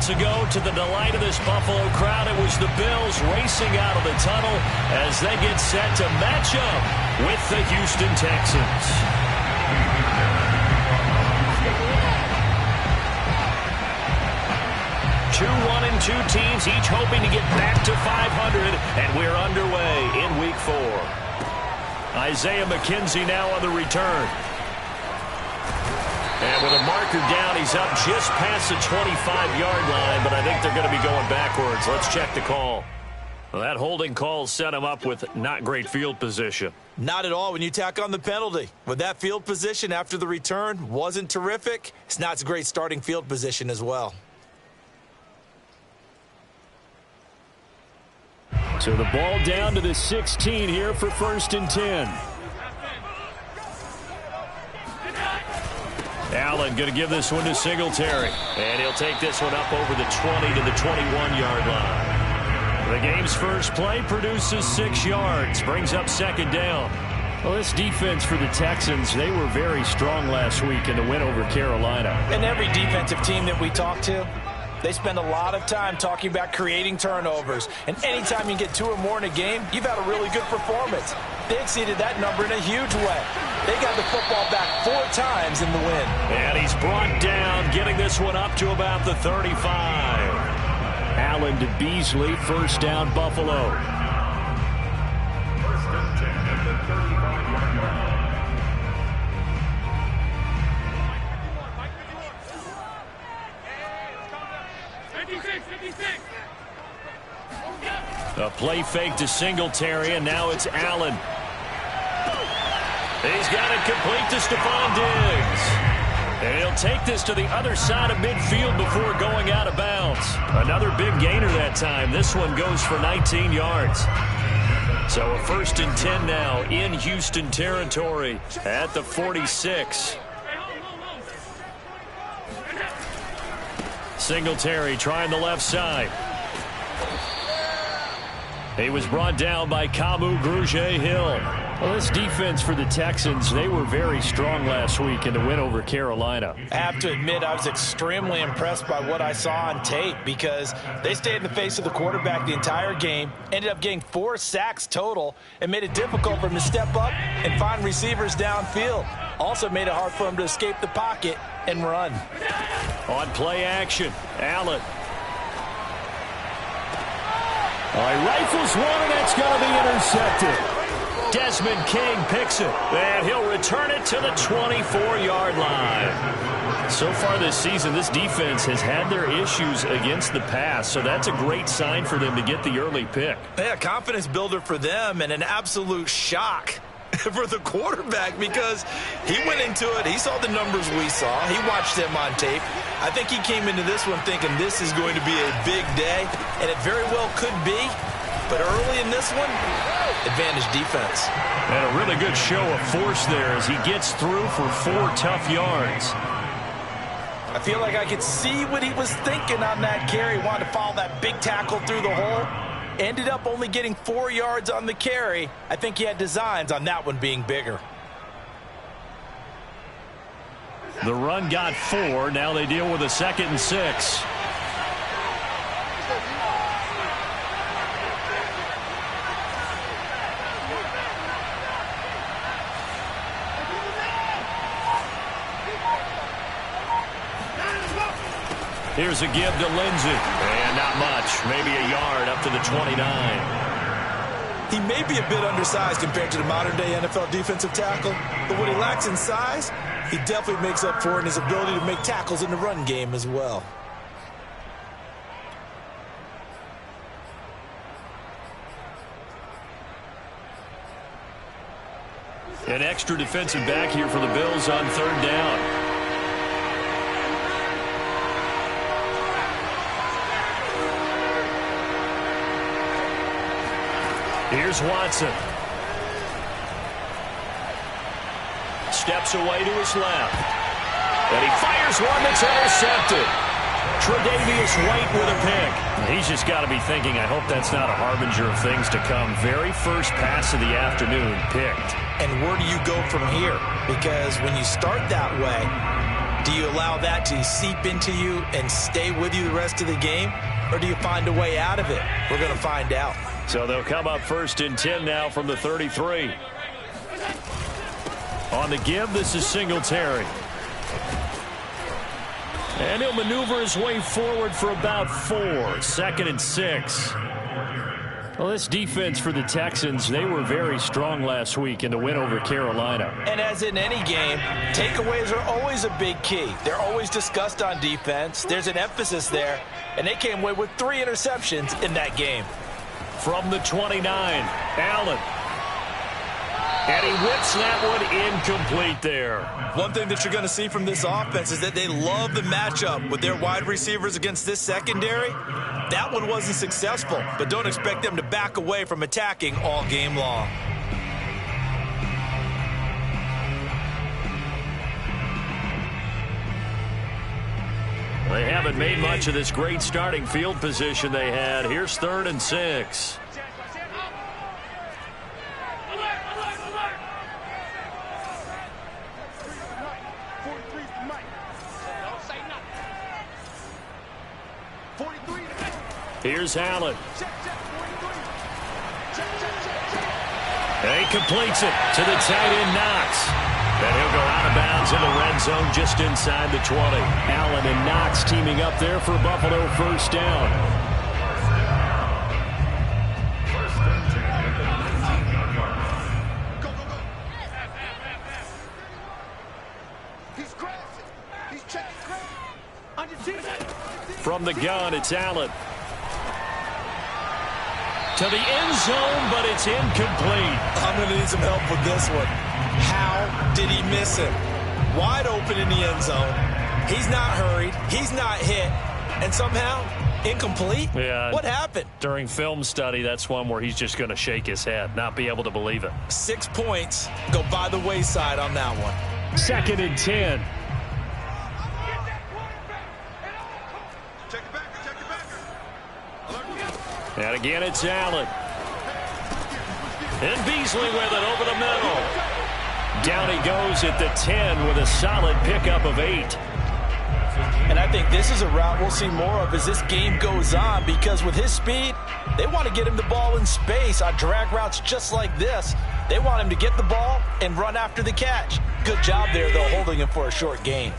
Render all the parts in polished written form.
moments ago, to the delight of this Buffalo crowd, it was the Bills racing out of the tunnel as they get set to match up with the Houston Texans. Two 1-2 teams, each hoping to get back to 500, and we're underway in Week 4. Isaiah McKenzie now on the return. And with a marker down, he's up just past the 25-yard line, but I think they're going to be going backwards. Let's check the call. Well, that holding call set him up with not great field position. Not at all when you tack on the penalty. With that field position after the return wasn't terrific, it's not a great starting field position as well. So the ball down to the 16 here for 1st and 10. Allen going to give this one to Singletary. And he'll take this one up over the 20 to the 21-yard line. The game's first play produces 6 yards. Brings up 2nd down. Well, this defense for the Texans, they were very strong last week in the win over Carolina. And every defensive team that we talk to, they spend a lot of time talking about creating turnovers. And anytime you get 2 or more in a game, you've had a really good performance. They exceeded that number in a huge way. They got the football back 4 times in the win. And he's brought down, getting this one up to about the 35. Allen to Beasley, 1st down Buffalo. A play fake to Singletary, and now it's Allen. He's got it complete to Stephon Diggs. And he'll take this to the other side of midfield before going out of bounds. Another big gainer that time. This one goes for 19 yards. So a 1st and 10 now in Houston territory at the 46. Singletary trying the left side. He was brought down by Kamu Grugier-Hill. Well, this defense for the Texans, they were very strong last week in the win over Carolina. I have to admit, I was extremely impressed by what I saw on tape because they stayed in the face of the quarterback the entire game, ended up getting 4 sacks total, and made it difficult for him to step up and find receivers downfield. Also made it hard for him to escape the pocket and run. On play action, Allen. All right, rifles one, and that's going to be intercepted. Desmond King picks it, and he'll return it to the 24-yard line. So far this season, this defense has had their issues against the pass, so that's a great sign for them to get the early pick. Yeah, confidence builder for them and an absolute shock for the quarterback because he went into it. He saw the numbers we saw. He watched them on tape. I think he came into this one thinking this is going to be a big day, and it very well could be. But early in this one, advantage defense. And a really good show of force there as he gets through for 4 tough yards. I feel like I could see what he was thinking on that carry. Wanted to follow that big tackle through the hole. Ended up only getting 4 yards on the carry. I think he had designs on that one being bigger. The run got 4. Now they deal with a 2nd and 6. Here's a give to Lindsey. And not much. Maybe a yard up to the 29. He may be a bit undersized compared to the modern-day NFL defensive tackle, but what he lacks in size, he definitely makes up for in his ability to make tackles in the run game as well. An extra defensive back here for the Bills on 3rd down. Here's Watson. Steps away to his left. And he fires one that's intercepted. Tre'Davious White with a pick. He's just got to be thinking, I hope that's not a harbinger of things to come. Very first pass of the afternoon picked. And where do you go from here? Because when you start that way, Do you allow that to seep into you and stay with you the rest of the game? Or do you find a way out of it? We're going to find out. So they'll come up 1st and 10 now from the 33. On the give, this is Singletary. And he'll maneuver his way forward for about 4. 2nd and 6. Well, this defense for the Texans, they were very strong last week in the win over Carolina. And as in any game, takeaways are always a big key. They're always discussed on defense. There's an emphasis there. And they came away with 3 interceptions in that game. From the 29, Allen. And he whips that one incomplete there. One thing that you're going to see from this offense is that they love the matchup with their wide receivers against this secondary. That one wasn't successful, but don't expect them to back away from attacking all game long. They haven't made much of this great starting field position they had. Here's 3rd and 6. Here's Allen. And he completes it to the tight end, Knox. And he'll go out of bounds in the red zone just inside the 20. Allen and Knox teaming up there for Buffalo 1st down. From the gun, it's Allen. To the end zone, but it's incomplete. I'm going to need some help with this one. How did he miss him? Wide open in the end zone. He's not hurried. He's not hit. And somehow, incomplete? Yeah. What happened? During film study, that's one where he's just going to shake his head, not be able to believe it. 6 points go by the wayside on that one. 2nd and 10. And again, it's Allen. And Beasley with it over the middle. Down he goes at the 10 with a solid pickup of 8. And I think this is a route we'll see more of as this game goes on, because with his speed, they want to get him the ball in space on drag routes just like this. They want him to get the ball and run after the catch. Good job there, though, holding him for a short gain.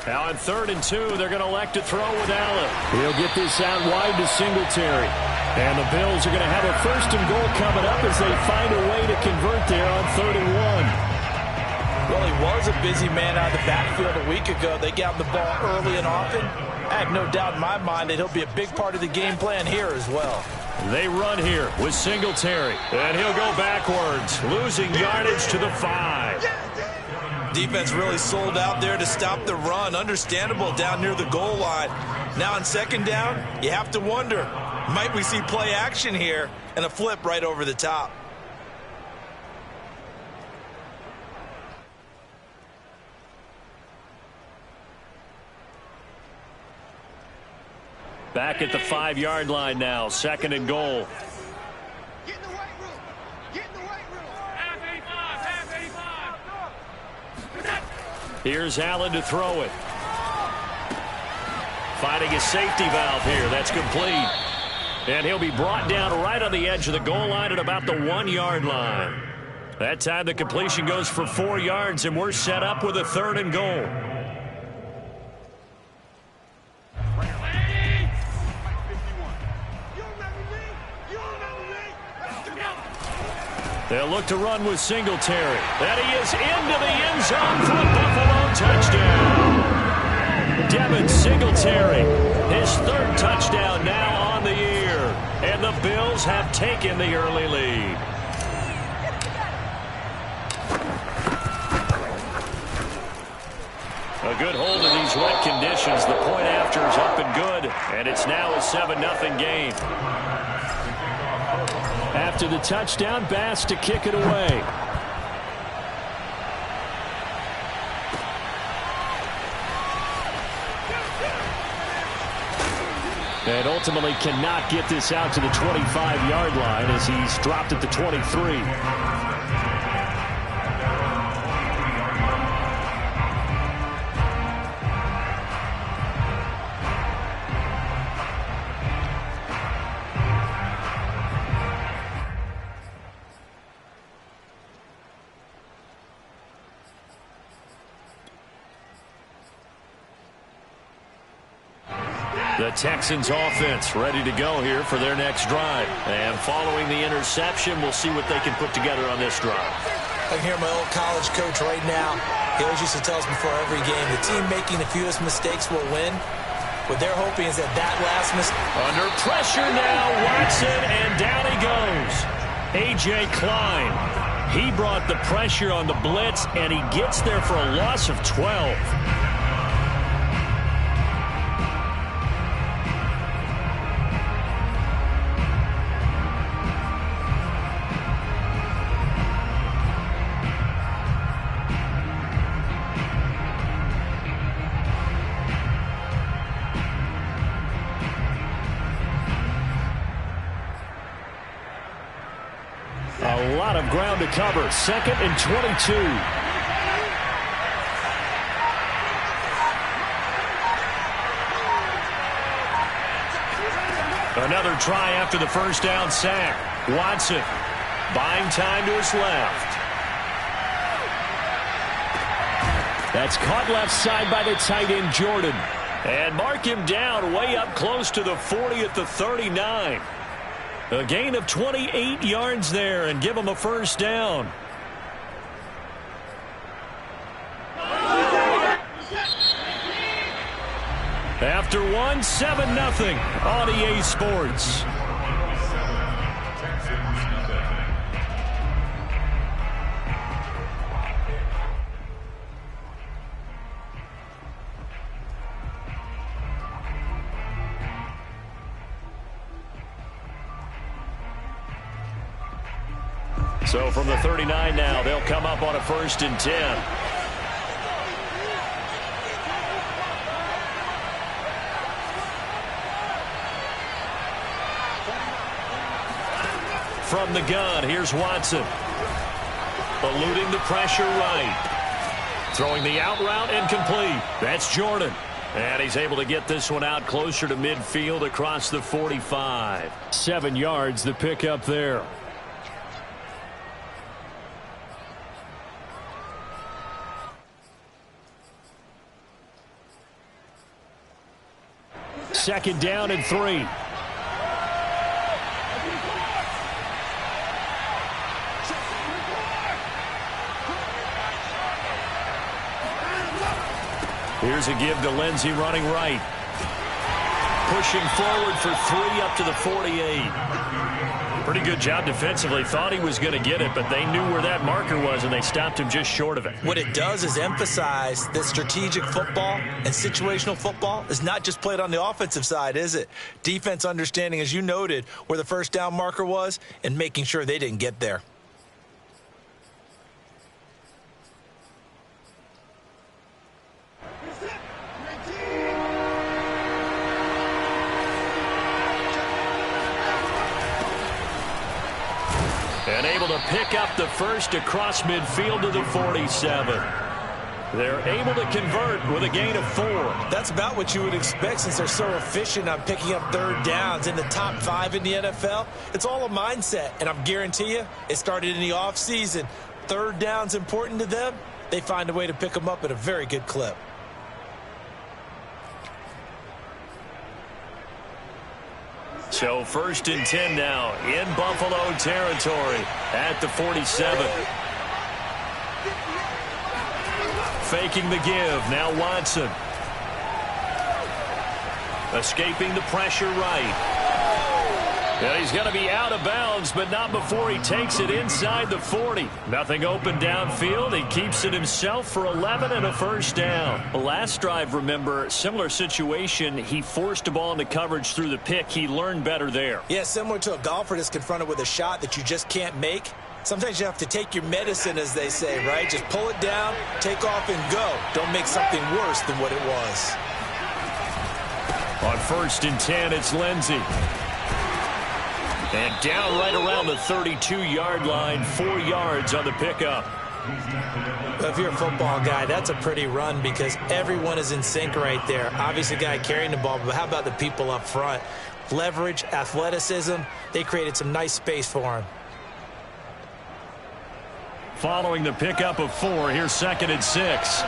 Now on 3rd and 2, they're going to elect to throw with Allen. He'll get this out wide to Singletary. And the Bills are going to have a 1st and goal coming up as they find a way to convert there on 3rd and 1. Well, he was a busy man out of the backfield a week ago. They got him the ball early and often. I have no doubt in my mind that he'll be a big part of the game plan here as well. They run here with Singletary. And he'll go backwards, losing yardage to the 5. Defense really sold out there to stop the run. Understandable down near the goal line. Now on 2nd down, you have to wonder, might we see play action here and a flip right over the top? Back at the 5-yard line now, 2nd and goal. Get in the weight room. Get in the weight room. Here's Allen to throw it. Finding a safety valve here. That's complete. And he'll be brought down right on the edge of the goal line at about the 1-yard line. That time the completion goes for 4 yards, and we're set up with a 3rd and goal. They'll look to run with Singletary. And he is into the end zone for a Buffalo touchdown. Devin Singletary, his 3rd touchdown now on the year. And the Bills have taken the early lead. A good hold of these wet conditions. The point after is up and good. And it's now a 7-0 game. After the touchdown, Bass to kick it away. And ultimately cannot get this out to the 25-yard line as he's dropped at the 23. The Texans offense ready to go here for their next drive. And following the interception, we'll see what they can put together on this drive. I can hear my old college coach right now. He always used to tell us before every game, the team making the fewest mistakes will win. What they're hoping is that last mistake. Under pressure now, Watson, and down he goes. A.J. Klein. He brought the pressure on the blitz, and he gets there for a loss of 12. A lot of ground to cover. 2nd and 22. Another try after the first down sack. Watson buying time to his left. That's caught left side by the tight end Jordan. And mark him down way up close to the 40 at the 39. A gain of 28 yards there and give him a first down. After one, 7-0 on EA Sports. So from the 39 now, they'll come up on a 1st and 10. From the gun, here's Watson. Eluding the pressure right. Throwing the out route incomplete. That's Jordan. And he's able to get this one out closer to midfield across the 45. 7 yards the pickup there. Second down and 3. Here's a give to Lindsey running right. Pushing forward for 3 up to the 48. Pretty good job defensively. Thought he was going to get it, but they knew where that marker was, and they stopped him just short of it. What it does is emphasize that strategic football and situational football is not just played on the offensive side, is it? Defense understanding, as you noted, where the first down marker was and making sure they didn't get there. And able to pick up the first across midfield to the 47. They're able to convert with a gain of 4. That's about what you would expect since they're so efficient on picking up third downs in the top 5 in the NFL. It's all a mindset, and I'm guarantee you it started in the offseason. Third down's important to them. They find a way to pick them up at a very good clip. So 1st and 10 now in Buffalo territory at the 47. Faking the give. Now Watson. Escaping the pressure right. And he's going to be out of bounds, but not before he takes it inside the 40. Nothing open downfield. He keeps it himself for 11 and a first down. The last drive, remember, similar situation. He forced a ball into coverage through the pick. He learned better there. Yeah, similar to a golfer that's confronted with a shot that you just can't make. Sometimes you have to take your medicine, as they say, right? Just pull it down, take off, and go. Don't make something worse than what it was. On 1st and 10, it's Lindsey. And down right around the 32-yard line, 4 yards on the pickup. If you're a football guy, that's a pretty run because everyone is in sync right there. Obviously, the guy carrying the ball, but how about the people up front? Leverage, athleticism, they created some nice space for him. Following the pickup of 4, here's 2nd and 6.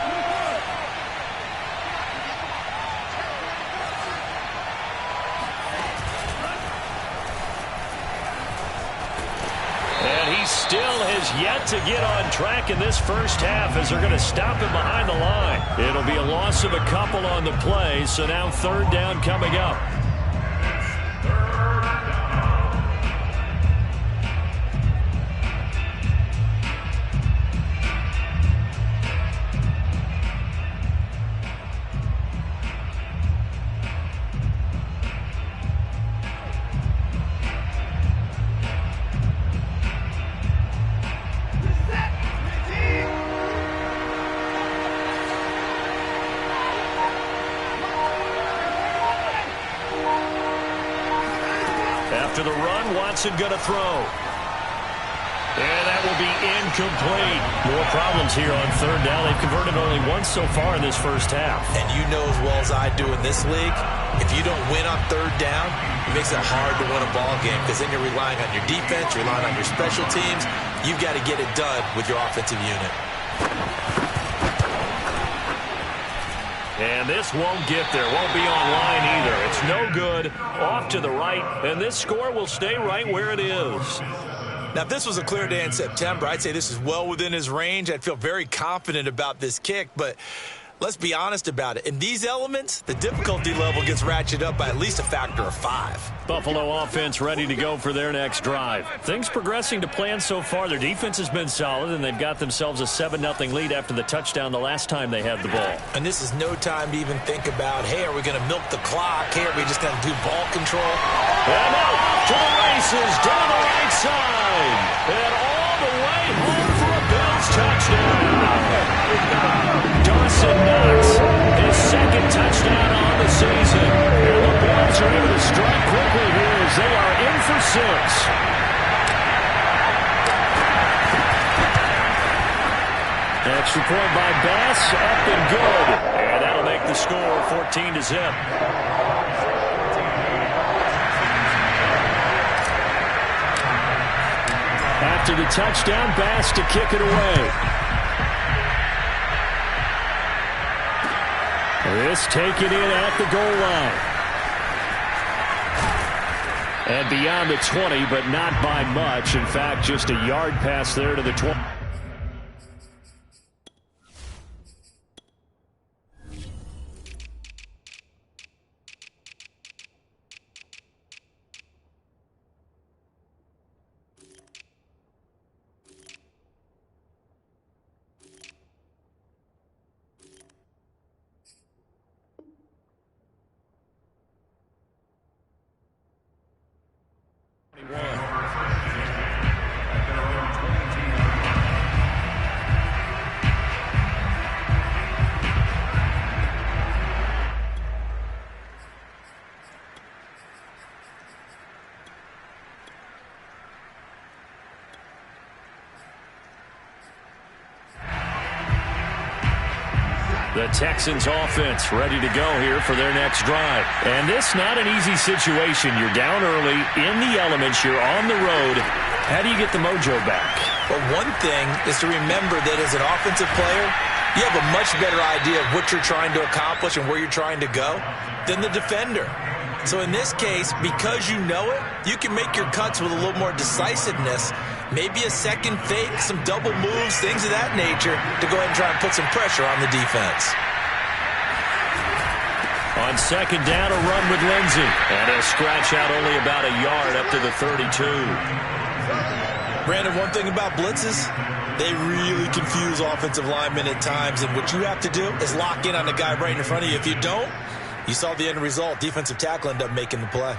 And he still has yet to get on track in this first half as they're going to stop him behind the line. It'll be a loss of a couple on the play, so now 3rd down coming up. After the run, Watson going to throw. And that will be incomplete. More problems here on 3rd down. They've converted only once so far in this first half. And you know as well as I do in this league, if you don't win on 3rd down, it makes it hard to win a ball game because then you're relying on your defense, you're relying on your special teams. You've got to get it done with your offensive unit. And this won't get there. Won't be online either. It's no good. Off to the right. And this score will stay right where it is. Now, if this was a clear day in September, I'd say this is well within his range. I'd feel very confident about this kick. But let's be honest about it. In these elements, the difficulty level gets ratcheted up by at least a factor of 5. Buffalo offense ready to go for their next drive. Things progressing to plan so far. Their defense has been solid, and they've got themselves a 7-0 lead after the touchdown the last time they had the ball. And this is no time to even think about, hey, are we going to milk the clock? Hey, are we just going to do ball control? And out to the races down the right side. And all the way home for a Bills touchdown. Dawson Knox, his 2nd touchdown on the season. And the Bills are able to strike quickly here as they are in for 6. Extra point by Bass, up and good. And that'll make the score 14-0. After the touchdown, Bass to kick it away. This taken in at the goal line. And beyond the 20, but not by much. In fact, just a yard pass there to the 20. The Texans offense ready to go here for their next drive. And this not an easy situation. You're down early, in the elements, you're on the road. How do you get the mojo back? Well, one thing is to remember that as an offensive player, you have a much better idea of what you're trying to accomplish and where you're trying to go than the defender. So in this case, because you know it, you can make your cuts with a little more decisiveness. Maybe a second fake, some double moves, things of that nature to go ahead and try and put some pressure on the defense. On 2nd down, a run with Lindsey. And he'll scratch out only about a yard up to the 32. Brandon, one thing about blitzes, they really confuse offensive linemen at times. And what you have to do is lock in on the guy right in front of you. If you don't, you saw the end result. Defensive tackle ended up making the play.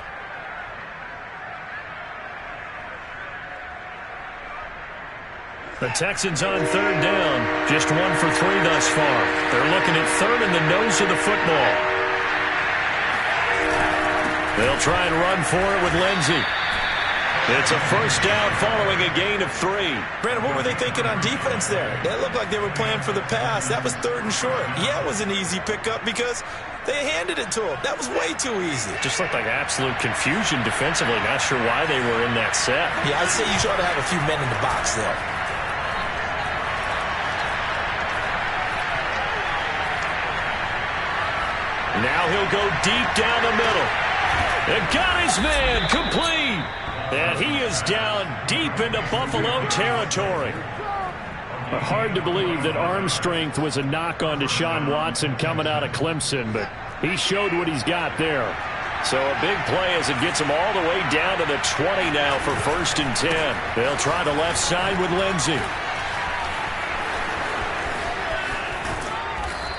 The Texans on 3rd down. Just 1 for 3 thus far. They're looking at 3rd in the nose of the football. They'll try and run for it with Lindsey. It's a first down following a gain of 3. Brandon, what were they thinking on defense there? That looked like they were playing for the pass. That was 3rd and short. Yeah, it was an easy pickup because they handed it to him. That was way too easy. Just looked like absolute confusion defensively. Not sure why they were in that set. Yeah, I'd say you try to have a few men in the box there. Now he'll go deep down the middle. And got his man complete. And he is down deep into Buffalo territory. Hard to believe that arm strength was a knock on Deshaun Watson coming out of Clemson, but he showed what he's got there. So a big play as it gets him all the way down to the 20 now for 1st and 10. They'll try the left side with Lindsey.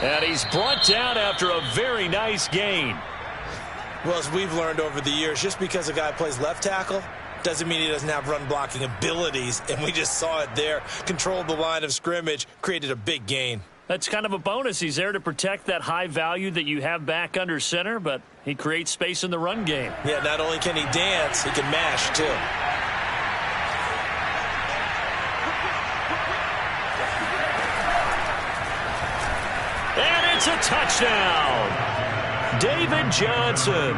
And he's brought down after a very nice gain. Well, as we've learned over the years, just because a guy plays left tackle doesn't mean he doesn't have run-blocking abilities, and we just saw it there. Controlled the line of scrimmage, created a big gain. That's kind of a bonus. He's there to protect that high value that you have back under center, but he creates space in the run game. Yeah, not only can he dance, he can mash, too. And it's a touchdown. David Johnson,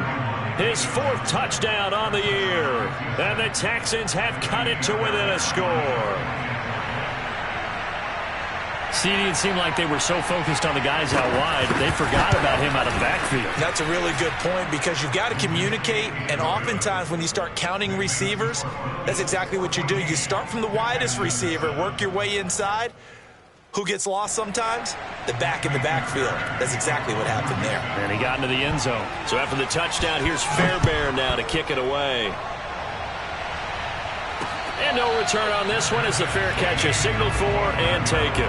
his 4th touchdown on the year. And the Texans have cut it to within a score. See, it seemed like they were so focused on the guys out wide, they forgot about him out of the backfield. That's a really good point because you've got to communicate, and oftentimes when you start counting receivers, that's exactly what you do. You start from the widest receiver, work your way inside. Who gets lost sometimes? The back in the backfield. That's exactly what happened there. And he got into the end zone. So after the touchdown, here's Fairbairn now to kick it away. And no return on this one as the fair catch is signaled for and taken.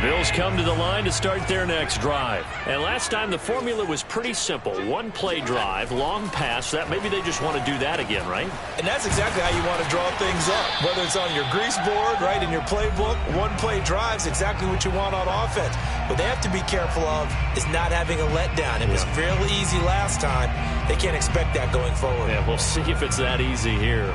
Bills come to the line to start their next drive. And last time the formula was pretty simple. 1-play drive, long pass. That maybe they just want to do that again, right? And that's exactly how you want to draw things up. Whether it's on your grease board, right, in your playbook, 1-play drive's exactly what you want on offense. What they have to be careful of is not having a letdown. It was fairly easy last time. They can't expect that going forward. Yeah, we'll see if it's that easy here.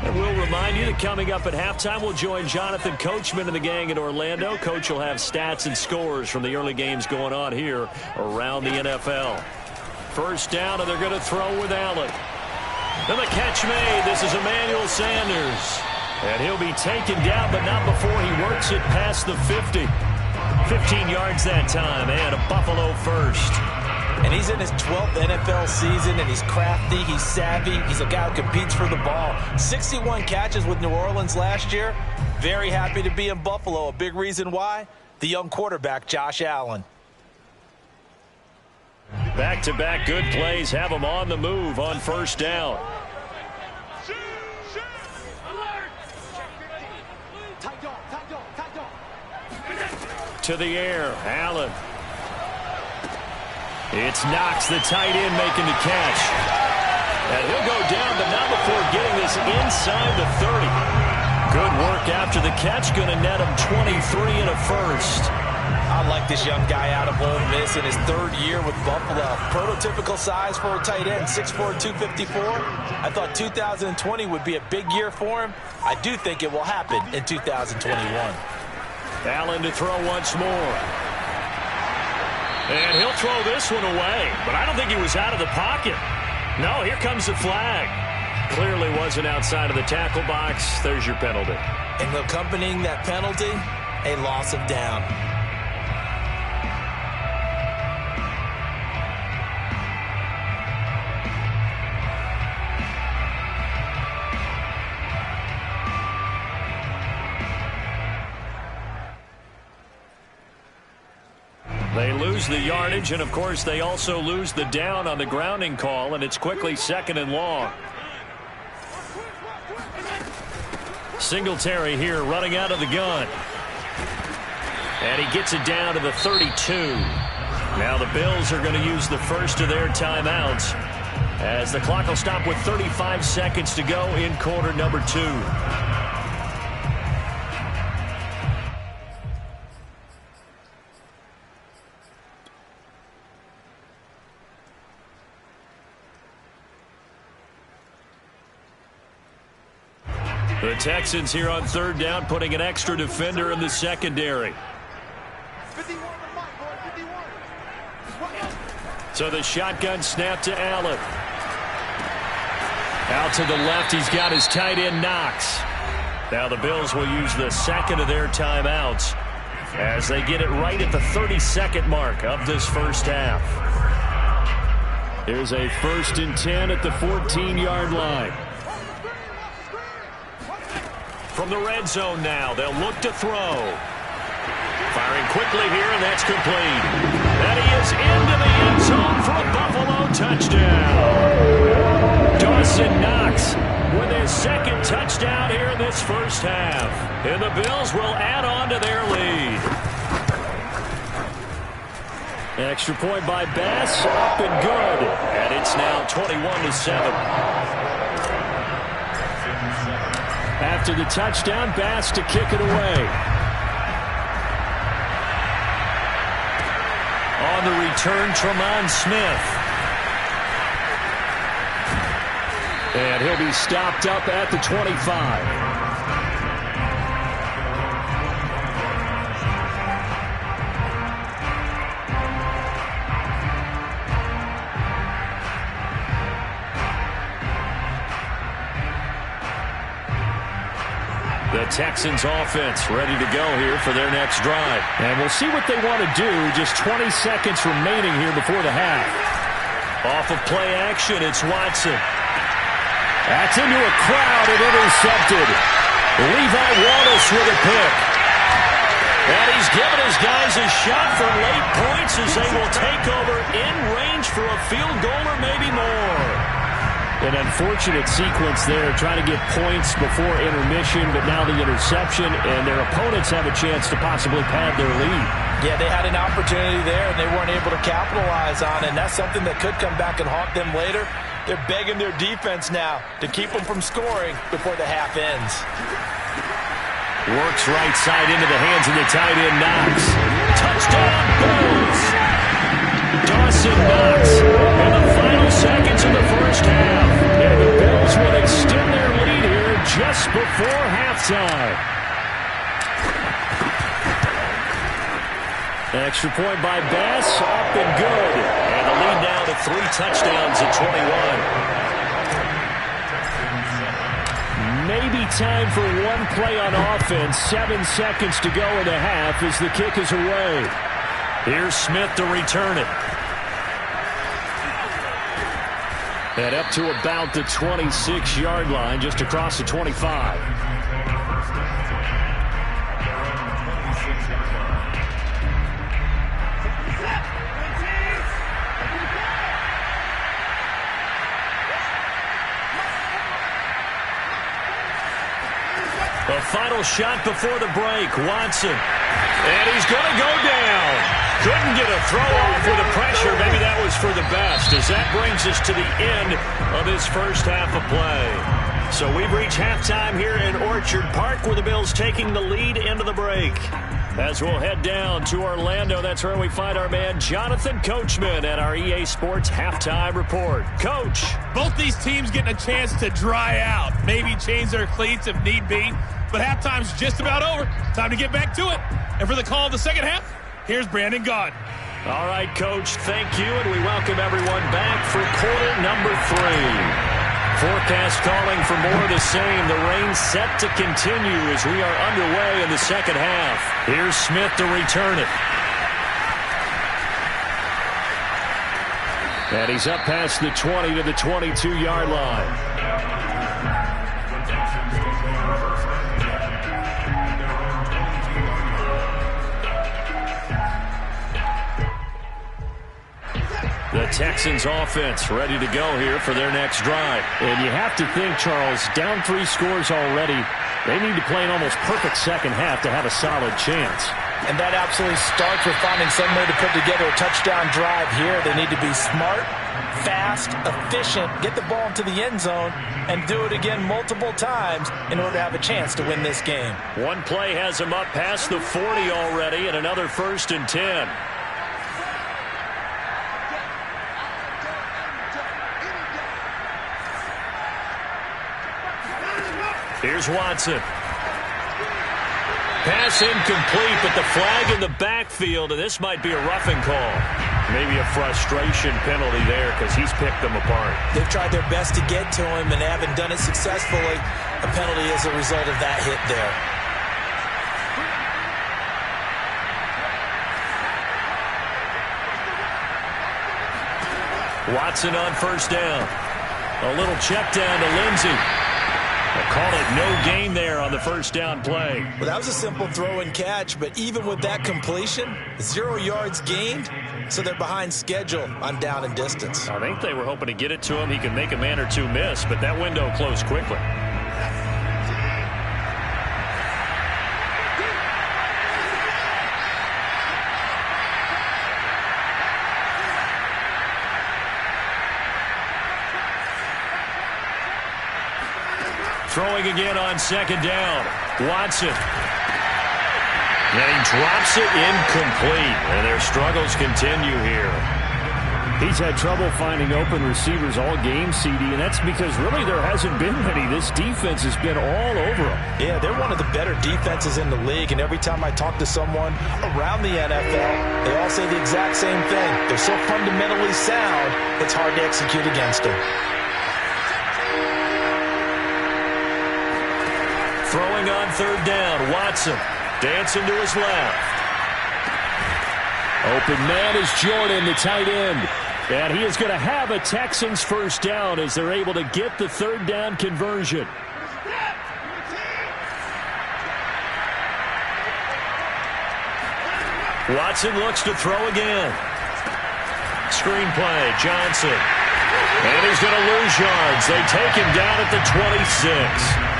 And we'll remind you that coming up at halftime, we'll join Jonathan Coachman and the gang in Orlando. Coach will have stats and scores from the early games going on here around the NFL. First down, and they're going to throw with Allen. And the catch made. This is Emmanuel Sanders. And he'll be taken down, but not before he works it past the 50. 15 yards that time, and a Buffalo first. And he's in his 12th NFL season, and he's crafty, he's savvy, he's a guy who competes for the ball. 61 catches with New Orleans last year. Very happy to be in Buffalo. A big reason why? The young quarterback, Josh Allen. Back-to-back good plays have him on the move on first down. To the air, Allen. It's Knox, the tight end, making the catch. And he'll go down, but not before getting this inside the 30. Good work after the catch. Going to net him 23 and a first. I like this young guy out of Ole Miss in his 3rd year with Buffalo. Prototypical size for a tight end, 6'4", 254. I thought 2020 would be a big year for him. I do think it will happen in 2021. Allen to throw once more. And he'll throw this one away, but I don't think he was out of the pocket. No, here comes the flag. Clearly wasn't outside of the tackle box. There's your penalty. And accompanying that penalty, a loss of down. They lose the yardage, and of course they also lose the down on the grounding call, and it's quickly 2nd and long. Singletary here running out of the gun. And he gets it down to the 32. Now the Bills are going to use the first of their timeouts. as the clock will stop with 35 seconds to go in quarter number 2. The Texans here on third down, putting an extra defender in the secondary. 51 on the mic, boy, 51. So the shotgun snap to Allen. Out to the left, he's got his tight end Knox. Now the Bills will use the second of their timeouts as they get it right at the 32nd mark of this first half. Here's a 1st and 10 at the 14-yard line. From the red zone now, they'll look to throw. Firing quickly here, and that's complete. And he is into the end zone for a Buffalo touchdown. Dawson Knox with his second touchdown here in this first half. And the Bills will add on to their lead. Extra point by Bass, up and good. And it's now 21-7. After the touchdown, Bass to kick it away. On the return, Tremont Smith. And he'll be stopped up at the 25. The Texans offense ready to go here for their next drive. And we'll see what they want to do. Just 20 seconds remaining here before the half. Off of play action, it's Watson. That's into a crowd and intercepted. Levi Wallace with a pick. And he's given his guys a shot for late points as they will take over in range for a field goal or maybe more. An unfortunate sequence there, trying to get points before intermission, but now the interception, and their opponents have a chance to possibly pad their lead. Yeah, they had an opportunity there, and they weren't able to capitalize on it, and that's something that could come back and haunt them later. They're begging their defense now to keep them from scoring before the half ends. Works right side into the hands of the tight end, Knox. Touchdown, Bills! Dawson Knox in the final seconds of the first half. And the Bills will extend their lead here just before halftime. Extra point by Bass, up and good. And the lead now to 3 touchdowns at 21. Maybe time for one play on offense. 7 seconds to go in the half as the kick is away. Here's Smith to return it. And up to about the 26-yard line, just across the 25. The final shot before the break, Watson. And he's going to go down. Couldn't get a throw off with the pressure. Maybe that was for the best, as that brings us to the end of this first half of play. So we've reached halftime here in Orchard Park, with the Bills taking the lead into the break. As we'll head down to Orlando, that's where we find our man Jonathan Coachman at our EA Sports Halftime Report. Coach. Both these teams getting a chance to dry out, maybe change their cleats if need be, but halftime's just about over. Time to get back to it. And for the call of the second half, here's Brandon Gaudin. All right, Coach, thank you, and we welcome everyone back for quarter number 3. Forecast calling for more of the same. The rain set to continue as we are underway in the second half. Here's Smith to return it. And he's up past the 20 to the 22-yard line. The Texans offense ready to go here for their next drive. And you have to think, Charles, down 3 scores already, they need to play an almost perfect second half to have a solid chance. And that absolutely starts with finding some way to put together a touchdown drive here. They need to be smart fast, efficient, get the ball into the end zone, and do it again multiple times in order to have a chance to win this game. One play has him up past the 40 already, and another 1st and 10. Here's Watson. Pass incomplete, but the flag in the backfield, and this might be a roughing call. Maybe a frustration penalty there because he's picked them apart. They've tried their best to get to him and haven't done it successfully. A penalty as a result of that hit there. Watson on 1st down. A little check down to Lindsey. They'll call it no gain there on the 1st down play. Well, that was a simple throw and catch, but even with that completion, 0 yards gained, so they're behind schedule on down and distance. I think they were hoping to get it to him. He could make a man or two miss, but that window closed quickly. Throwing again on 2nd down. Watson. And he drops it incomplete. And their struggles continue here. He's had trouble finding open receivers all game, CD, and that's because really there hasn't been many. This defense has been all over them. Yeah, they're one of the better defenses in the league, and every time I talk to someone around the NFL, they all say the exact same thing. They're so fundamentally sound, it's hard to execute against them. Throwing on 3rd down, Watson dancing to his left. Open man is Jordan, the tight end. And he is going to have a Texans 1st down as they're able to get the 3rd down conversion. Watson looks to throw again. Screenplay, Johnson. And he's going to lose yards. They take him down at the 26.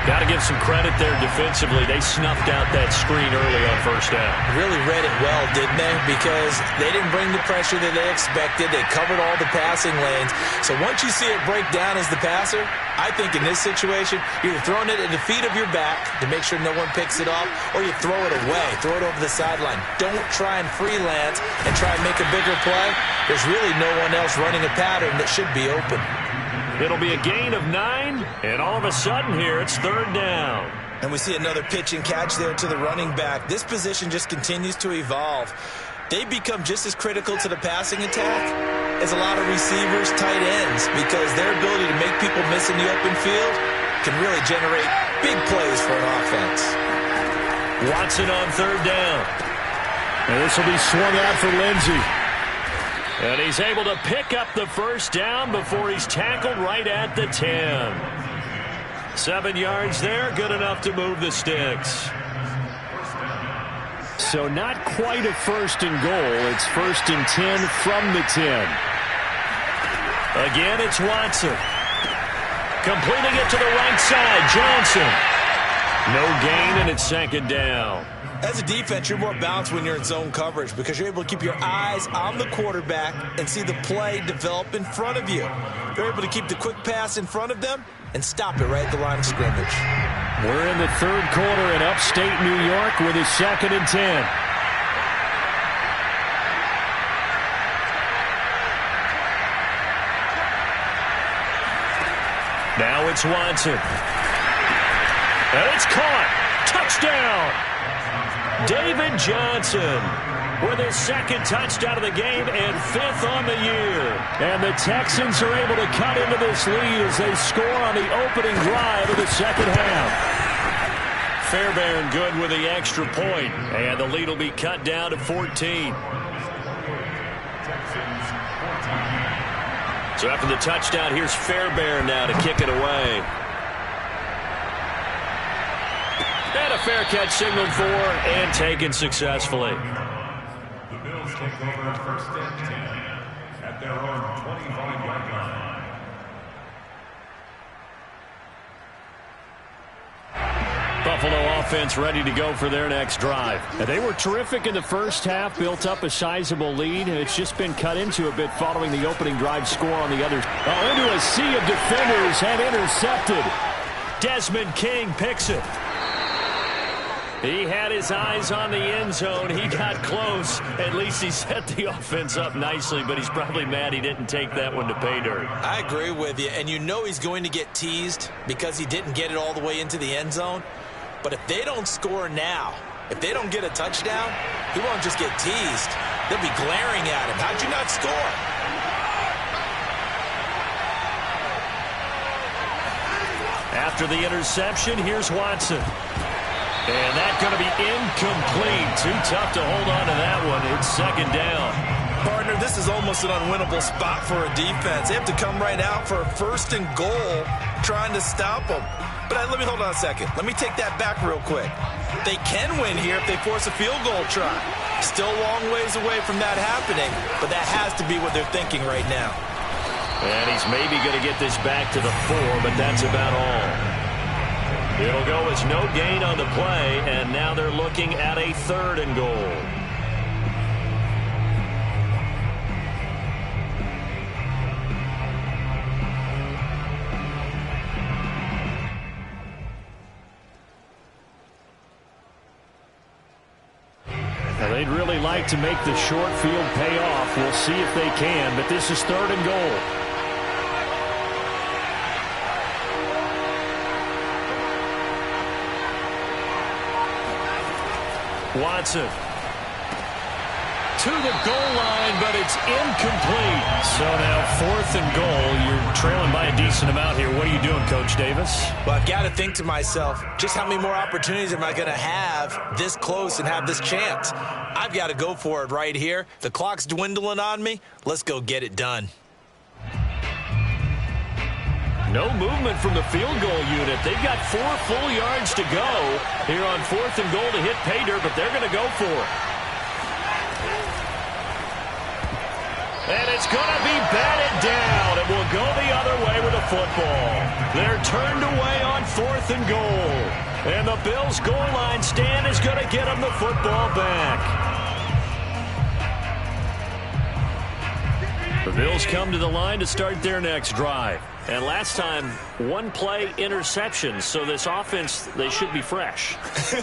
Got to give some credit there defensively. They snuffed out that screen early on 1st down. Really read it well, didn't they? Because they didn't bring the pressure that they expected. They covered all the passing lanes. So once you see it break down as the passer, I think in this situation, you're either throwing it at the feet of your back to make sure no one picks it off, or you throw it away, throw it over the sideline. Don't try and freelance and try and make a bigger play. There's really no one else running a pattern that should be open. It'll be a gain of 9, and all of a sudden here it's 3rd down. And we see another pitch and catch there to the running back. This position just continues to evolve. They've become just as critical to the passing attack as a lot of receivers, tight ends, because their ability to make people miss in the open field can really generate big plays for an offense. Watson on 3rd down. And this will be swung out for Lindsey. And he's able to pick up the 1st down before he's tackled right at the 10. 7 yards there, good enough to move the sticks. So not quite a 1st and goal. It's 1st and 10 from the 10. Again, it's Watson. Completing it to the right side, Johnson. No gain, and it's 2nd down. As a defense, you're more balanced when you're in zone coverage because you're able to keep your eyes on the quarterback and see the play develop in front of you. You're able to keep the quick pass in front of them and stop it right at the line of scrimmage. We're in the 3rd quarter in upstate New York with a 2nd and 10. Now it's Watson. And it's caught. Touchdown. David Johnson with his 2nd touchdown of the game and 5th on the year. And the Texans are able to cut into this lead as they score on the opening drive of the 2nd half. Fairbairn good with the extra point, and the lead will be cut down to 14. So after the touchdown, here's Fairbairn now to kick it away. And a fair catch signaled for and taken successfully. The Bills take over 1st and 10 at their own 25-yard line. Buffalo offense ready to go for their next drive. They were terrific in the first half, built up a sizable lead, and it's just been cut into a bit following the opening drive score on the other. Into a sea of defenders and intercepted. Desmond King picks it. He had his eyes on the end zone. He got close. At least he set the offense up nicely, but he's probably mad he didn't take that one to pay dirt. I agree with you, and you know he's going to get teased because he didn't get it all the way into the end zone. But if they don't score now, if they don't get a touchdown, he won't just get teased. They'll be glaring at him. How'd you not score? After the interception, here's Watson. And that's going to be incomplete. Too tough to hold on to that one. It's second down. Partner, this is almost an unwinnable spot for a defense. They have to come right out for a 1st and goal trying to stop them. But let me hold on a second. Let me take that back real quick. They can win here if they force a field goal try. Still a long ways away from that happening, but that has to be what they're thinking right now. And he's maybe going to get this back to the 4, but that's about all. It'll go as no gain on the play, and now they're looking at a 3rd and goal. Now, they'd really like to make the short field pay off. We'll see if they can, but this is 3rd and goal. Watson to the goal line, but it's incomplete. So now 4th and goal. You're trailing by a decent amount here. What are you doing, Coach Davis? Well, I've got to think to myself, just how many more opportunities am I going to have this close and have this chance? I've got to go for it right here. The clock's dwindling on me. Let's go get it done. No movement from the field goal unit. They've got 4 full yards to go here on 4th and goal to hit pay dirt, but they're going to go for it. And it's going to be batted down. It will go the other way with the football. They're turned away on 4th and goal. And the Bills' goal line stand is going to get them the football back. The Bills come to the line to start their next drive. And last time, 1-play interception. So this offense, they should be fresh.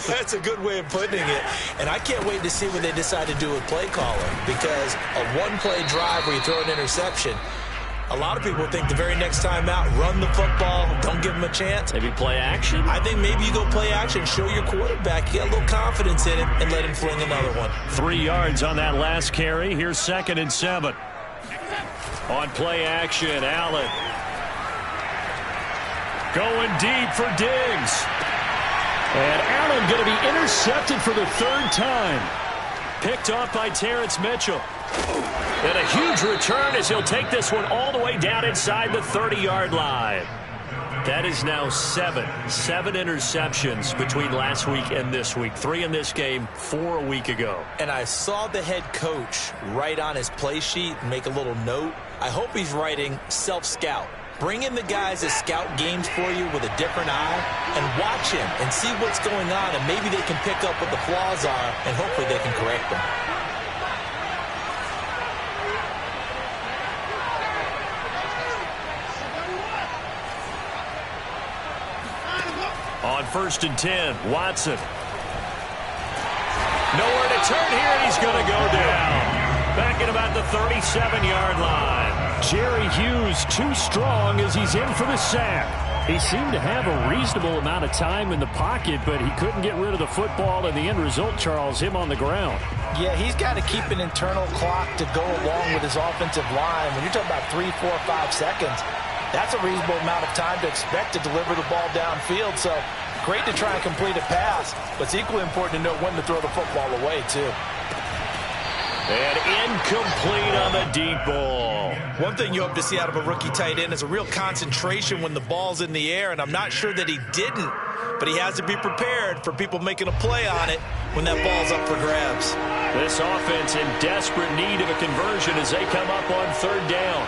That's a good way of putting it. And I can't wait to see what they decide to do with play calling. Because a 1-play drive where you throw an interception, a lot of people think the very next time out, run the football, don't give them a chance. Maybe play action? I think maybe you go play action, show your quarterback you got a little confidence in him, and let him fling another one. 3 yards on that last carry. Here's 2nd and 7. On play action, Allen. Going deep for Diggs. And Allen going to be intercepted for the 3rd time. Picked off by Terrence Mitchell. And a huge return as he'll take this one all the way down inside the 30-yard line. That is now 7 interceptions between last week and this week. 3 in this game, 4 a week ago. And I saw the head coach write on his play sheet and make a little note. I hope he's writing self-scout. Bring in the guys that scout games for you with a different eye and watch him and see what's going on, and maybe they can pick up what the flaws are, and hopefully they can correct them. On 1st and 10, Watson. Nowhere to turn here, and he's going to go down. Back at about the 37-yard line. Jerry Hughes too strong as he's in for the sack. He seemed to have a reasonable amount of time in the pocket, but he couldn't get rid of the football, and the end result, Charles, him on the ground. Yeah, he's got to keep an internal clock to go along with his offensive line. When you're talking about 3, 4, 5 seconds, that's a reasonable amount of time to expect to deliver the ball downfield. So great to try and complete a pass, but it's equally important to know when to throw the football away, too. And incomplete on the deep ball. One thing you hope to see out of a rookie tight end is a real concentration when the ball's in the air, and I'm not sure that he didn't, but he has to be prepared for people making a play on it when that ball's up for grabs. This offense in desperate need of a conversion as they come up on 3rd down.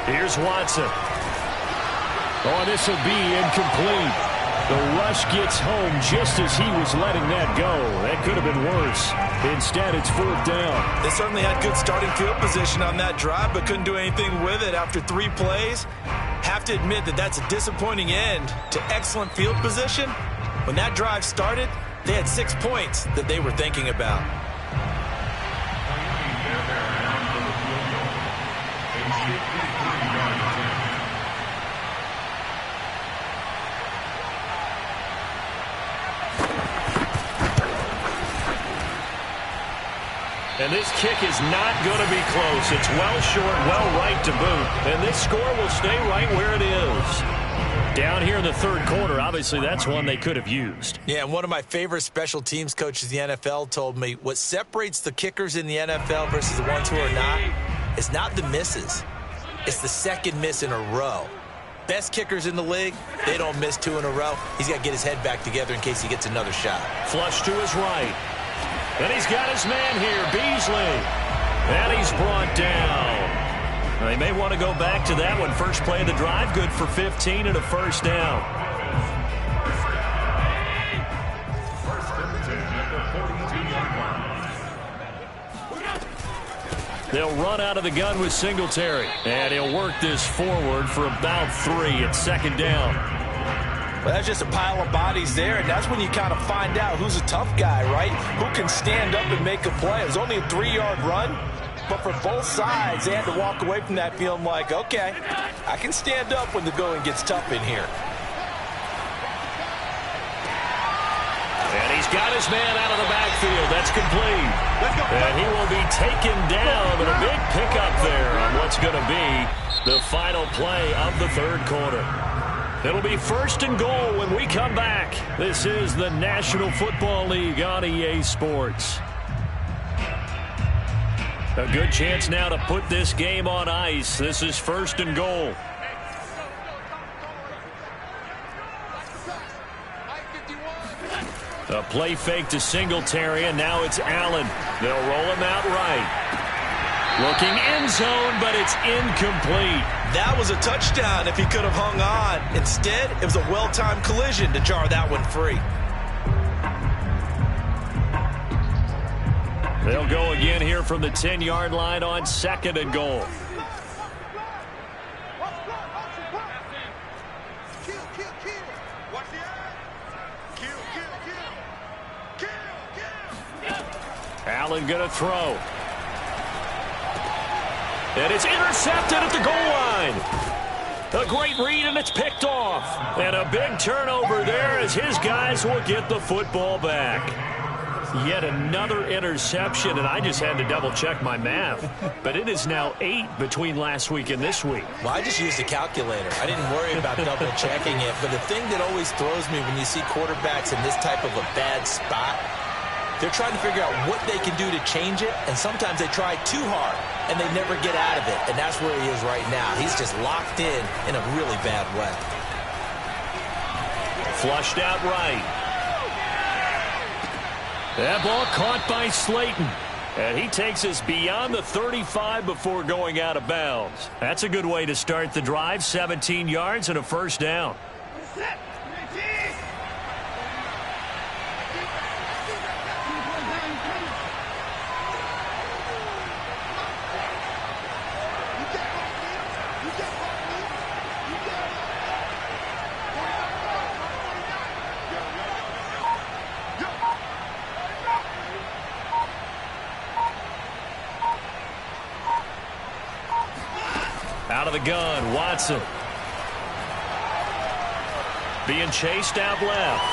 Here's Watson. Oh, this will be incomplete. The rush gets home just as he was letting that go. That could have been worse. Instead, it's 4th down. They certainly had good starting field position on that drive, but couldn't do anything with it after 3 plays. Have to admit that that's a disappointing end to excellent field position. When that drive started, they had 6 points that they were thinking about. And this kick is not going to be close. It's well short, well right to boot. And this score will stay right where it is. Down here in the 3rd quarter, obviously that's one they could have used. Yeah, and one of my favorite special teams coaches in the NFL told me what separates the kickers in the NFL versus the ones who are not is not the misses. It's the second miss in a row. Best kickers in the league, they don't miss 2 in a row. He's got to get his head back together in case he gets another shot. Flush to his right. And he's got his man here, Beasley. And he's brought down. They may want to go back to that one. First play of the drive, good for 15 and a first down. They'll run out of the gun with Singletary. And he'll work this forward for about 3 at 2nd down. Well, that's just a pile of bodies there, and that's when you kind of find out who's a tough guy, right? Who can stand up and make a play. It was only a 3-yard run, but for both sides, they had to walk away from that feeling like, okay, I can stand up when the going gets tough in here. And he's got his man out of the backfield. That's complete. And he will be taken down, but a big pickup there on what's going to be the final play of the 3rd quarter. It'll be 1st and goal when we come back. This is the National Football League on EA Sports. A good chance now to put this game on ice. This is 1st and goal. A play fake to Singletary, and now it's Allen. They'll roll him out right. Looking end zone, but it's incomplete. That was a touchdown if he could have hung on. Instead, it was a well-timed collision to jar that one free. They'll go again here from the 10-yard line on 2nd and goal. Allen going to throw. And it's intercepted at the goal line. A great read, and it's picked off. And a big turnover there as his guys will get the football back. Yet another interception, and I just had to double-check my math. But it is now 8 between last week and this week. Well, I just used a calculator. I didn't worry about double-checking it. But the thing that always throws me when you see quarterbacks in this type of a bad spot, they're trying to figure out what they can do to change it, and sometimes they try too hard, and they never get out of it. And that's where he is right now. He's just locked in a really bad way. Flushed out right. That ball caught by Slayton. And he takes us beyond the 35 before going out of bounds. That's a good way to start the drive. 17 yards and a first down. Out of the gun, Watson. Being chased out left.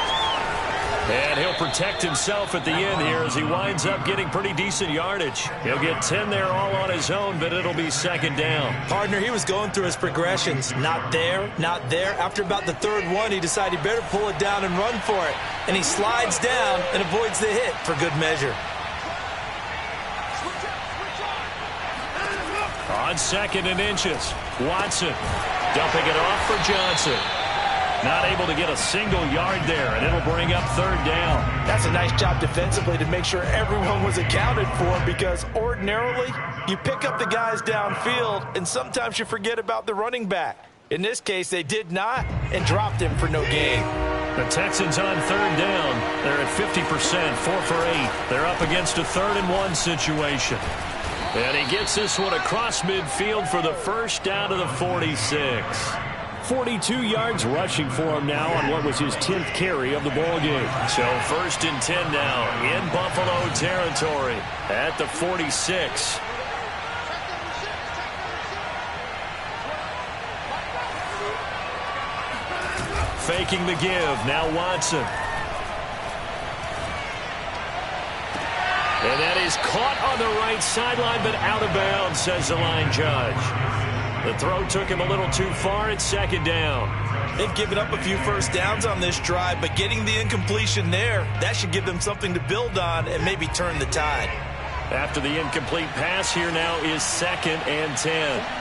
And he'll protect himself at the end here as he winds up getting pretty decent yardage. He'll get 10 there all on his own, but it'll be 2nd down. Partner, he was going through his progressions. Not there, not there. After about the 3rd one, he decided he better pull it down and run for it. And he slides down and avoids the hit for good measure. On 2nd and inches, Watson dumping it off for Johnson. Not able to get a single yard there, and it'll bring up 3rd down. That's a nice job defensively to make sure everyone was accounted for, because ordinarily you pick up the guys downfield, and sometimes you forget about the running back. In this case, they did not and dropped him for no gain. The Texans on third down. They're at 50%, 4 for 8. They're up against a 3rd-and-1 situation. And he gets this one across midfield for the first down to the 46. 42 yards rushing for him now on what was his 10th carry of the ball game. So 1st and 10 now in Buffalo territory at the 46. Faking the give. Now Watson. And that is caught on the right sideline, but out of bounds, says the line judge. The throw took him a little too far. It's 2nd down. They've given up a few first downs on this drive, but getting the incompletion there, that should give them something to build on and maybe turn the tide. After the incomplete pass, here now is 2nd and 10.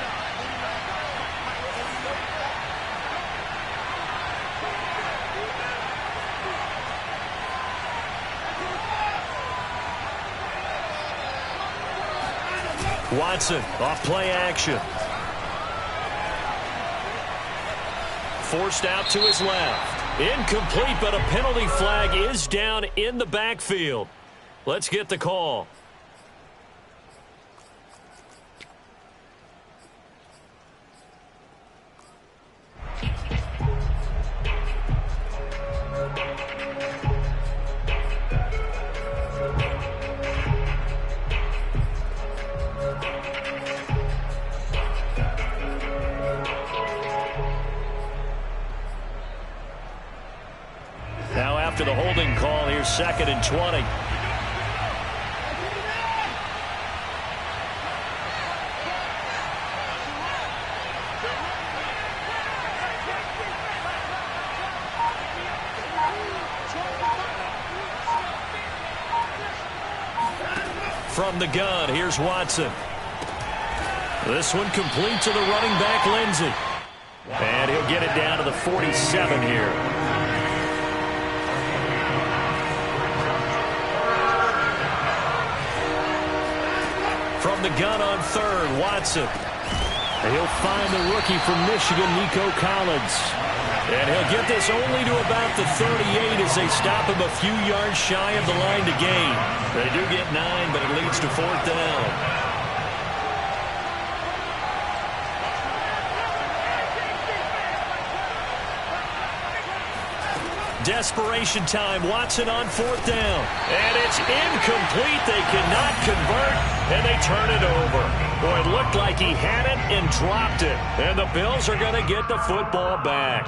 Watson off play action. Forced out to his left. Incomplete, but a penalty flag is down in the backfield. Let's get the call. After the holding call, here's 2nd and 20. From the gun, here's Watson. This one complete to the running back, Lindsey. And he'll get it down to the 47 here. From the gun on 3rd, Watson. He'll find the rookie from Michigan, Nico Collins. And he'll get this only to about the 38 as they stop him a few yards shy of the line to gain. They do get 9, but it leads to 4th down. Desperation time. Watson on 4th down. And it's incomplete. They cannot convert, and they turn it over. Boy, it looked like he had it and dropped it. And the Bills are going to get the football back.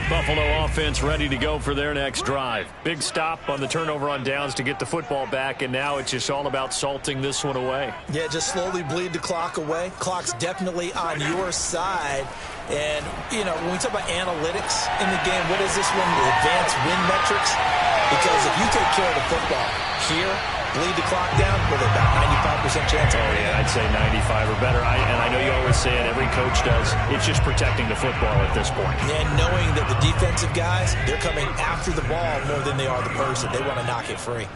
Buffalo offense ready to go for their next drive. Big stop on the turnover on downs to get the football back, and now it's just all about salting this one away. Yeah, just slowly bleed the clock away. Clock's definitely on your side. And, you know, when we talk about analytics in the game, what is this one? The advanced win metrics? Because if you take care of the football here, bleed the clock down, with about 95% chance. Oh, yeah, I'd say 95 or better. And I know you always say it, every coach does. It's just protecting the football at this point. And knowing that the defensive guys, they're coming after the ball more than they are the person. They want to knock it free.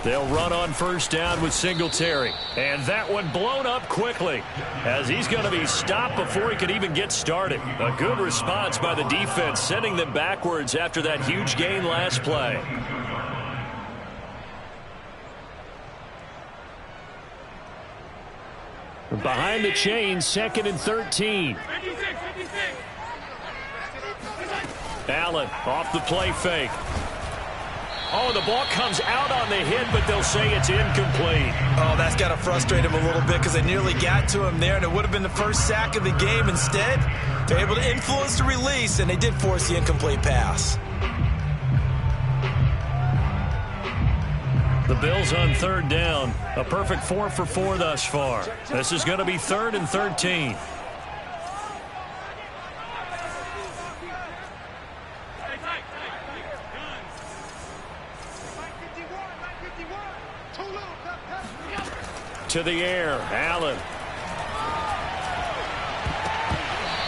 They'll run on 1st down with Singletary. And that one blown up quickly as he's going to be stopped before he could even get started. A good response by the defense, sending them backwards after that huge gain last play. Behind the chains, 2nd and 13. Allen off the play fake. Oh, the ball comes out on the hit, but they'll say it's incomplete. Oh, that's got to frustrate him a little bit because they nearly got to him there, and it would have been the first sack of the game. Instead, they're able to influence the release, and they did force the incomplete pass. The Bills on 3rd down. A perfect 4 for 4 thus far. This is going to be 3rd and 13. To the air, Allen.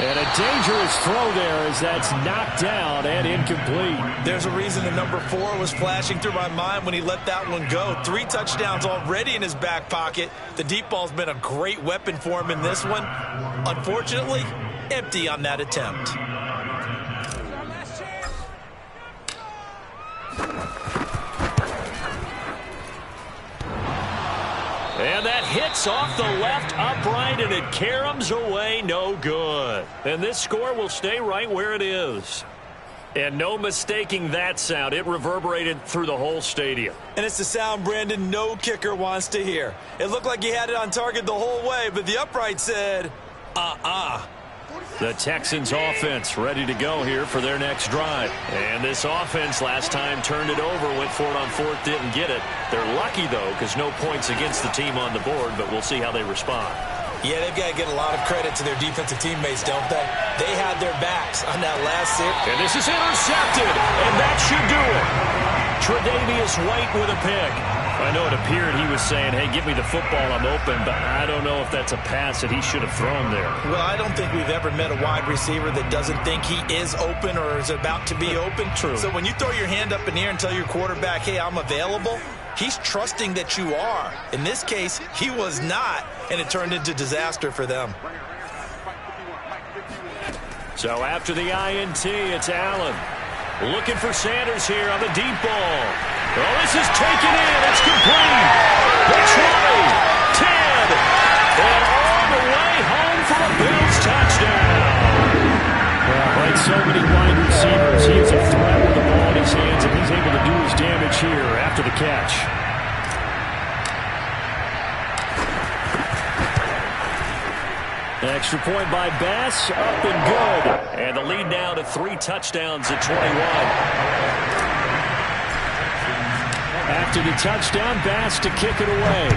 And a dangerous throw there as that's knocked down and incomplete. There's a reason the number 4 was flashing through my mind when he let that one go. 3 touchdowns already in his back pocket. The deep ball's been a great weapon for him in this one. Unfortunately, empty on that attempt. And that hits off the left upright, and it caroms away, no good. And this score will stay right where it is. And no mistaking that sound. It reverberated through the whole stadium. And it's the sound, Brandon, no kicker wants to hear. It looked like he had it on target the whole way, but the upright said, The Texans offense ready to go here for their next drive. And this offense last time turned it over, went for it on 4th, didn't get it. They're lucky, though, because no points against the team on the board, but we'll see how they respond. Yeah, they've got to get a lot of credit to their defensive teammates, don't they? They had their backs on that last series. And this is intercepted, and that should do it. Tre'Davious White with a pick. I know it appeared he was saying, hey, give me the football, I'm open, but I don't know if that's a pass that he should have thrown there. Well, I don't think we've ever met a wide receiver that doesn't think he is open or is about to be open. True. So when you throw your hand up in the air and tell your quarterback, hey, I'm available, he's trusting that you are. In this case, he was not, and it turned into disaster for them. So after the INT, it's Allen. Looking for Sanders here on the deep ball. Oh, this is taken in. It's complete. The 20, 10, and all the way home for a Bills touchdown. Well, like so many wide receivers, he is a threat with the ball in his hands, and he's able to do his damage here after the catch. Extra point by Bass, up and good. And the lead now to 3 touchdowns at 21. After the touchdown, Bass to kick it away.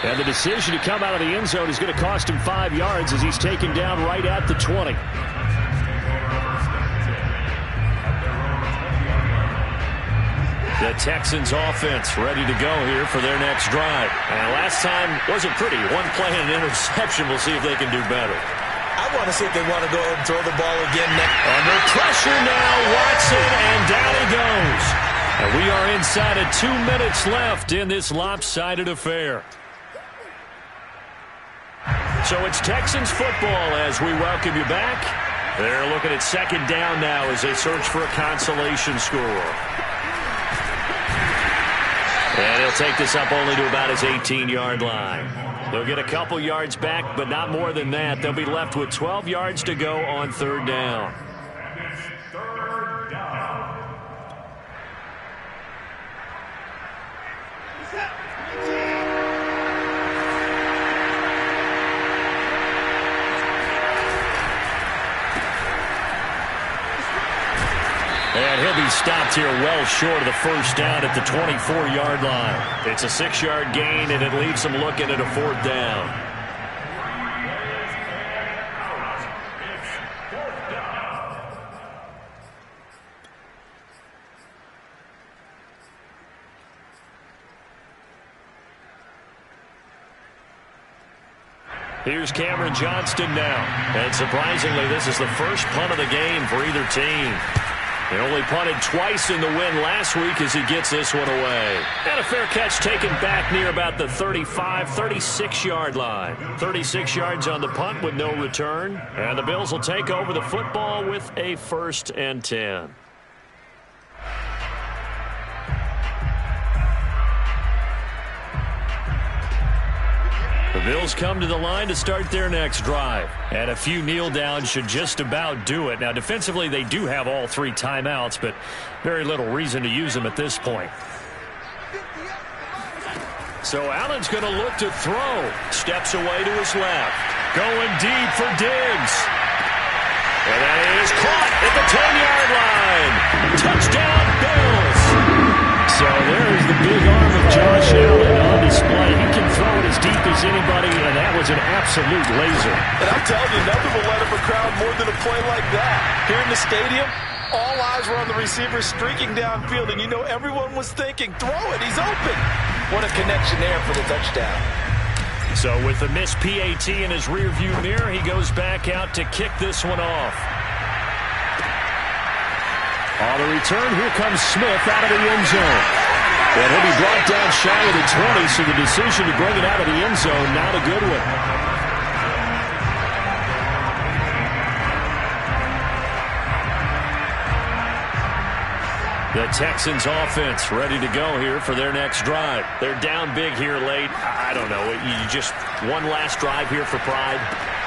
And the decision to come out of the end zone is going to cost him 5 yards as he's taken down right at the 20. The Texans offense ready to go here for their next drive. And last time wasn't pretty. One play and an interception. We'll see if they can do better. I want to see if they want to go ahead and throw the ball again. Under pressure now, Watson, and down he goes. And we are inside of 2 minutes left in this lopsided affair. So it's Texans football as we welcome you back. They're looking at 2nd down now as they search for a consolation score. And he'll take this up only to about his 18-yard line. They'll get a couple yards back, but not more than that. They'll be left with 12 yards to go on 3rd down. And he'll be stopped here well short of the 1st down at the 24-yard line. It's a 6-yard gain, and it leaves them looking at a 4th down. Here's Cameron Johnston now. And surprisingly, this is the first punt of the game for either team. They only punted twice in the win last week as he gets this one away. And a fair catch taken back near about the 35, 36-yard line. 36 yards on the punt with no return. And the Bills will take over the football with a 1st and 10. The Bills come to the line to start their next drive. And a few kneel downs should just about do it. Now, defensively, they do have all 3 timeouts, but very little reason to use them at this point. So Allen's going to look to throw. Steps away to his left. Going deep for Diggs. And that is caught at the 10-yard line. Touchdown, Bills. So there's the big arm of Josh Allen on display. He can throw it as deep as anybody, and that was an absolute laser. And I'm telling you, nothing will light up a crowd more than a play like that. Here in the stadium, all eyes were on the receiver streaking downfield, and you know everyone was thinking, throw it, he's open. What a connection there for the touchdown. So with the missed PAT in his rearview mirror, he goes back out to kick this one off. On the return, here comes Smith out of the end zone. And he'll be brought down shy of the 20, so the decision to bring it out of the end zone, not a good one. The Texans offense ready to go here for their next drive. They're down big here late. I don't know. You just one last drive here for pride.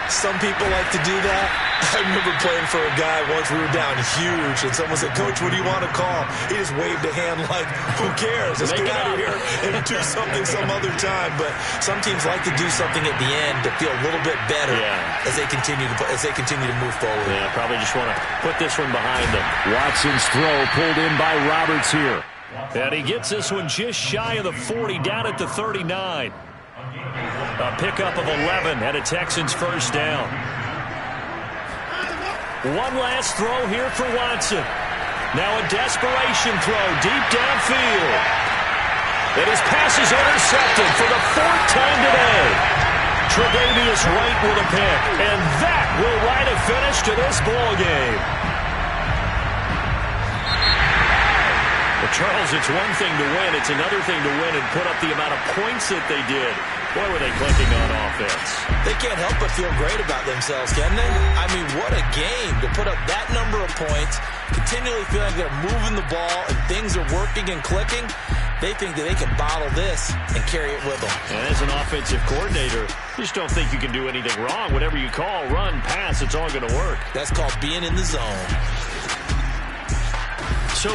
Some people like to do that. I remember playing for a guy once. We were down huge, and someone said, "Coach, what do you want to call?" He just waved a hand like, "Who cares? Let's get out of here and do something some other time." But some teams like to do something at the end to feel a little bit better as they continue to move forward. Yeah, probably just want to put this one behind them. Watson's throw pulled in by Roberts here. And he gets this one just shy of the 40, down at the 39. A pickup of 11 and a Texans first down. One last throw here for Watson. Now a desperation throw deep downfield. And his pass is intercepted for the 4th time today. Tre'Davious White with a pick. And that will write a finish to this ball game. Well, Charles, it's one thing to win. It's another thing to win and put up the amount of points that they did. Boy, were they clicking on offense. They can't help but feel great about themselves, can they? I mean, what a game to put up that number of points, continually feeling like they're moving the ball and things are working and clicking. They think that they can bottle this and carry it with them. And as an offensive coordinator, you just don't think you can do anything wrong. Whatever you call, run, pass, it's all going to work. That's called being in the zone.